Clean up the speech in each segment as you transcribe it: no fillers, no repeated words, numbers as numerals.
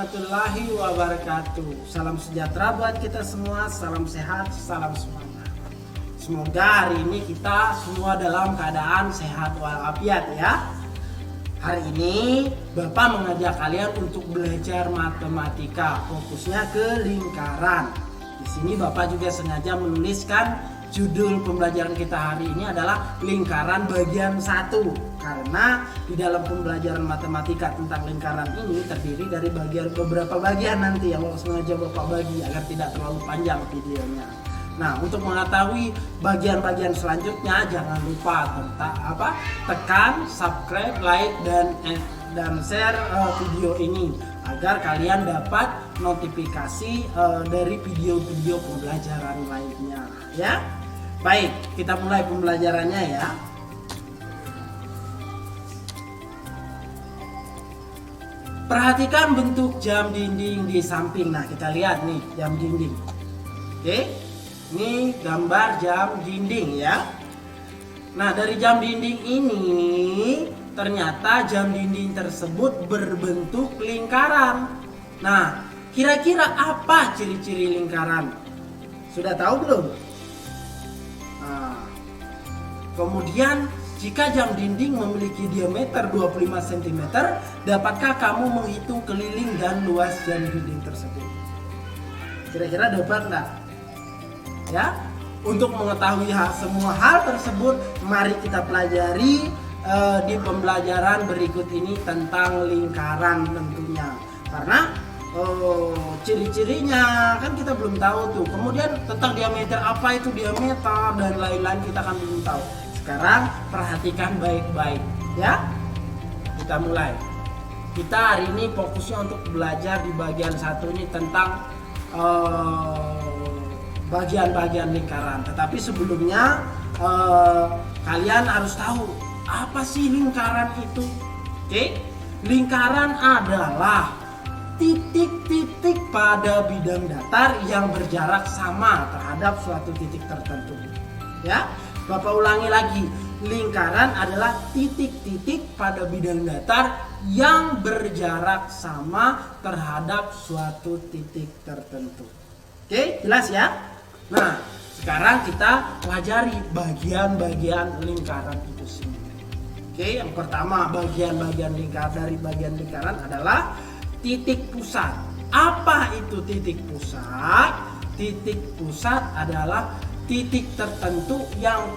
warahmatullahi wabarakatuh. Salam sejahtera buat kita semua, salam sehat, salam semangat. Semoga hari ini kita semua dalam keadaan sehat walafiat ya. Hari ini Bapak mengajak kalian untuk belajar matematika, fokusnya ke lingkaran. Di sini Bapak juga sengaja menuliskan judul pembelajaran kita hari ini adalah lingkaran bagian 1, karena di dalam pembelajaran matematika tentang lingkaran ini terdiri dari beberapa bagian nanti yang sengaja Bapak bagi agar tidak terlalu panjang videonya. Nah, untuk mengetahui bagian-bagian selanjutnya jangan lupa tekan subscribe, like dan share video ini agar kalian dapat notifikasi dari video-video pembelajaran lainnya ya. Baik, kita mulai pembelajarannya ya. Perhatikan bentuk jam dinding di samping. Nah, kita lihat nih jam dinding. Oke. Ini gambar jam dinding ya. Nah, dari jam dinding ini ternyata jam dinding tersebut berbentuk lingkaran. Nah, kira-kira apa ciri-ciri lingkaran? Sudah tahu belum? Nah, kemudian jika jam dinding memiliki diameter 25 cm, dapatkah kamu menghitung keliling dan luas jam dinding tersebut? Kira-kira dapat enggak? Ya, untuk mengetahui semua hal tersebut, mari kita pelajari di pembelajaran berikut ini tentang lingkaran tentunya. Karena ciri-cirinya kan kita belum tahu tuh. Kemudian tentang diameter, apa itu diameter dan lain-lain kita kan belum tahu. Sekarang perhatikan baik-baik ya. Kita mulai. Kita hari ini fokusnya untuk belajar di bagian 1 ini tentang bagian-bagian lingkaran. Tetapi sebelumnya kalian harus tahu apa sih lingkaran itu. Oke? Lingkaran adalah titik-titik pada bidang datar yang berjarak sama terhadap suatu titik tertentu. Ya, Bapak ulangi lagi. Lingkaran adalah titik-titik pada bidang datar yang berjarak sama terhadap suatu titik tertentu. Oke, jelas ya? Nah, sekarang kita pelajari bagian-bagian lingkaran itu sendiri. Oke, yang pertama bagian-bagian lingkaran adalah titik pusat. Apa itu titik pusat? Titik pusat adalah titik tertentu yang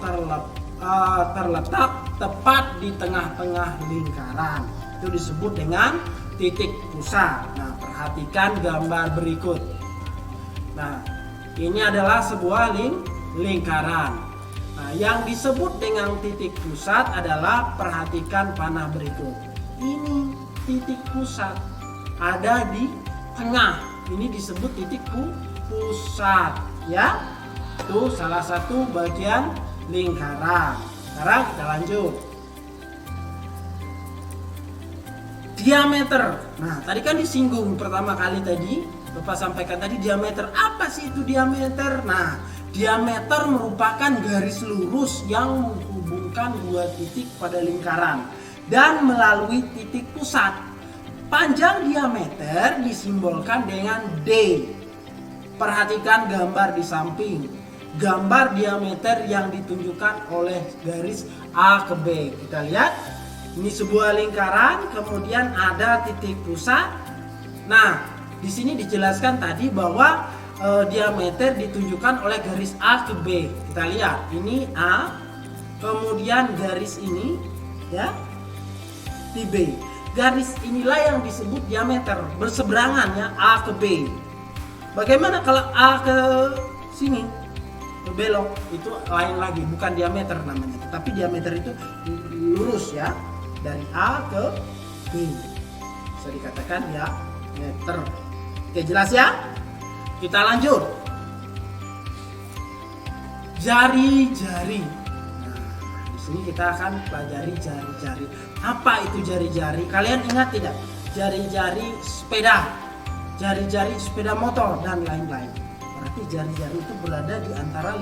terletak tepat di tengah-tengah lingkaran. Itu disebut dengan titik pusat. Nah, perhatikan gambar berikut. Nah, ini adalah sebuah lingkaran. Nah, yang disebut dengan titik pusat adalah, perhatikan panah berikut. Ini titik pusat ada di tengah. Ini disebut titik pusat ya. Itu salah satu bagian lingkaran. Sekarang kita lanjut. Diameter. Nah, tadi kan disinggung pertama kali tadi Bapak sampaikan tadi diameter. Apa sih itu diameter? Nah, diameter merupakan garis lurus yang menghubungkan dua titik pada lingkaran dan melalui titik pusat. Panjang diameter disimbolkan dengan D. Perhatikan gambar di samping. Gambar diameter yang ditunjukkan oleh garis A ke B. Kita lihat. Ini sebuah lingkaran, kemudian ada titik pusat. Nah, di sini dijelaskan tadi bahwa diameter ditunjukkan oleh garis A ke B. Kita lihat, ini A, kemudian garis ini ya di B. Garis inilah yang disebut diameter, berseberangan ya, A ke B. Bagaimana kalau A ke sini belok? Itu lain lagi, bukan diameter namanya, tetapi diameter itu lurus ya, dari A ke B. Bisa dikatakan diameter. Oke, jelas ya? Kita lanjut. Jari-jari. Nah, di sini kita akan pelajari jari-jari. Apa itu jari-jari? Kalian ingat tidak? Jari-jari sepeda, jari-jari sepeda motor dan lain-lain. Berarti jari-jari itu berada di antara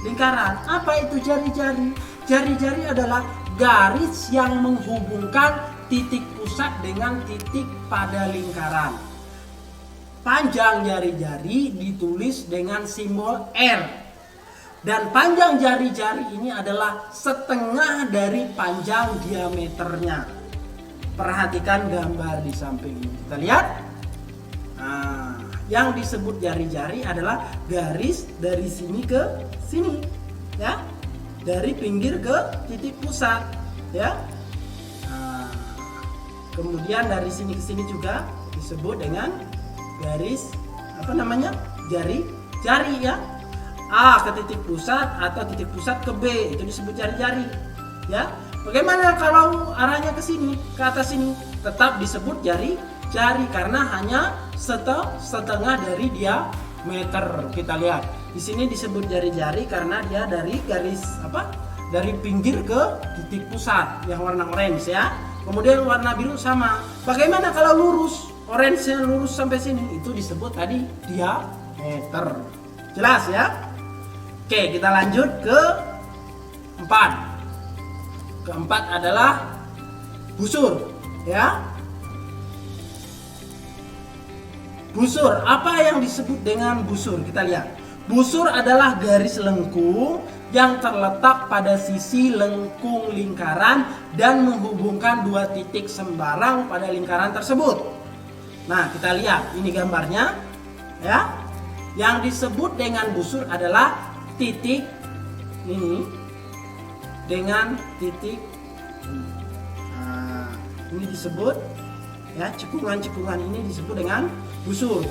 lingkaran. Apa itu jari-jari? Jari-jari adalah garis yang menghubungkan titik pusat dengan titik pada lingkaran. panjang jari-jari ditulis dengan simbol R. Dan panjang jari-jari ini adalah setengah dari panjang diameternya. Perhatikan gambar di samping ini. Kita lihat. Nah, yang disebut jari-jari adalah garis dari sini ke sini, ya. Dari pinggir ke titik pusat, ya. Nah, kemudian dari sini ke sini juga disebut dengan garis jari-jari, ya. A ke titik pusat atau titik pusat ke B itu disebut jari-jari, ya. Bagaimana kalau arahnya ke sini, ke atas sini? Tetap disebut jari-jari karena hanya setengah dari diameter. Kita lihat di sini disebut jari-jari karena dia dari garis dari pinggir ke titik pusat yang warna orange, ya. Kemudian warna biru sama. Bagaimana kalau lurus? Orange-nya lurus sampai sini, itu disebut tadi diameter. Jelas, ya? Oke, kita lanjut ke 4. Keempat adalah busur, ya. Busur, apa yang disebut dengan busur? Kita lihat. Busur adalah garis lengkung yang terletak pada sisi lengkung lingkaran dan menghubungkan dua titik sembarang pada lingkaran tersebut. Nah, kita lihat ini gambarnya, ya. Yang disebut dengan busur adalah titik ini dengan titik ini. Nah, ini disebut, ya, cekungan-cekungan ini disebut dengan busur.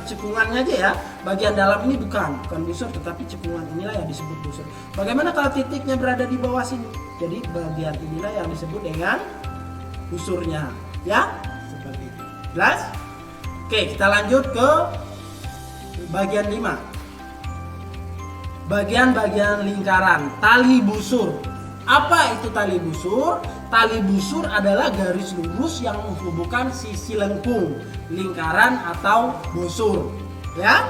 Cekungannya aja, ya. Bagian dalam ini bukan busur, tetapi cekungan inilah yang disebut busur. Bagaimana kalau titiknya berada di bawah sini? Jadi bagian inilah yang disebut dengan busurnya, ya. Seperti itu. Jelas? Oke, kita lanjut ke bagian 5. Bagian-bagian lingkaran, tali busur. Apa itu tali busur? Tali busur adalah garis lurus yang menghubungkan sisi lengkung, lingkaran atau busur, ya.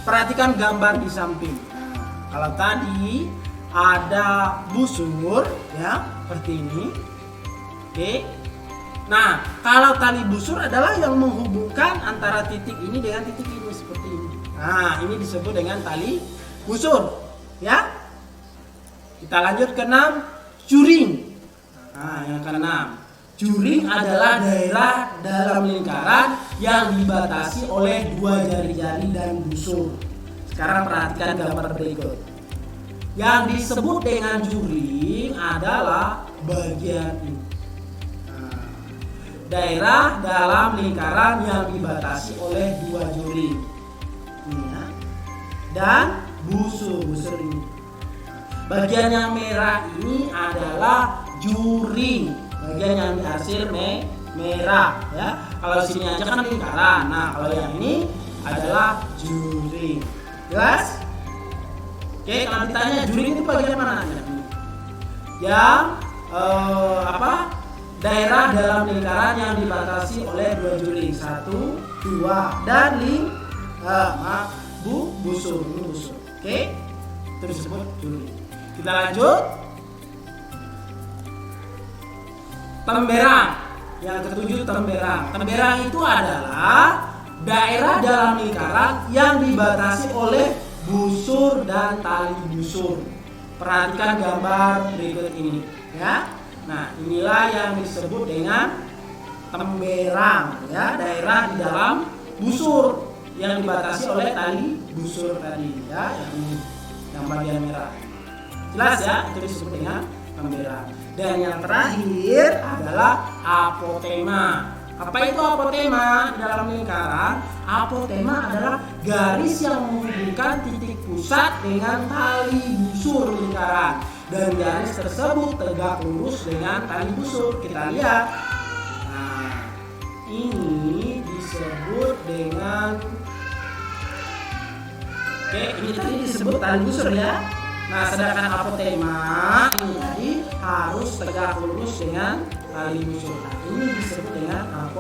Perhatikan gambar di samping. Nah, kalau tadi ada busur, ya, seperti ini. Oke. Nah, kalau tali busur adalah yang menghubungkan antara titik ini dengan titik ini seperti ini. Nah, ini disebut dengan tali busur, ya. Kita lanjut ke 6, juring. Nah, yang ke-6, juring adalah daerah dalam lingkaran yang dibatasi oleh dua jari-jari dan busur. Sekarang perhatikan gambar berikut. Yang disebut dengan juring adalah bagian ini. Daerah dalam lingkaran yang dibatasi oleh dua juring, ini, ya. Dan busur ini. Bagian yang merah ini adalah juring. Bagian yang dihasil merah, ya. Kalau sini aja kan lingkaran. Nah, kalau yang ini adalah juring. Jelas? Oke, kalau ditanya juring itu bagian mana? Yang daerah dalam lingkaran yang dibatasi oleh dua juring, 1, 2, dan busur. Ini busur. Oke, itu disebut juring. Kita lanjut. Temberang. Yang ke-7, temberang. Temberang itu adalah daerah dalam lingkaran yang dibatasi oleh busur dan tali busur. Perhatikan gambar berikut ini, ya. Nah, inilah yang disebut dengan temberang, ya, daerah di dalam busur yang dibatasi oleh tali busur tadi, ya, yang bagian merah. Jelas, ya, itu disebut dengan temberang. Dan yang terakhir adalah apotema. Apa itu apotema dalam lingkaran? Apotema adalah garis yang menghubungkan titik pusat dengan tali busur lingkaran. Dan garis tersebut tegak lurus dengan tali busur. Kita lihat. Nah, ini disebut dengan ini tadi disebut tali busur, ya. Nah, sedangkan apotema ini tadi harus tegak lurus dengan tali busur. Nah, ini disebut dengan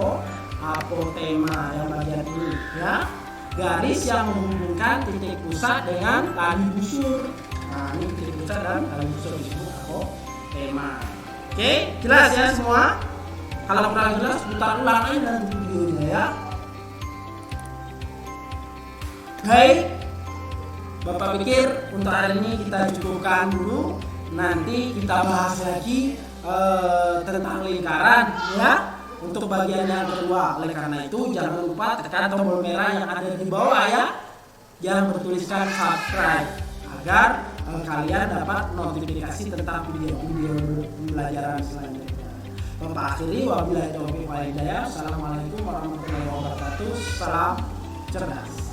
apotema yang bagian ini, ya. Garis yang menghubungkan titik pusat dengan tali busur. Nah, ini titik pusat dan tali busur disebut apotema. Oke, jelas, ya, semua? Kalau kurang jelas, putar ulang aja nanti videonya, ya. Baik, Bapak pikir untuk hari ini kita cukupkan dulu. Nanti kita bahas lagi tentang lingkaran ya untuk bagian yang kedua. Oleh karena itu jangan lupa tekan tombol merah yang ada di bawah ya, yang bertuliskan subscribe agar kalian dapat notifikasi tentang video-video pembelajaran selanjutnya. Bapak akhiri, wabillahi taufiq wal hidayah. Assalamualaikum warahmatullahi wabarakatuh. Salam cerdas.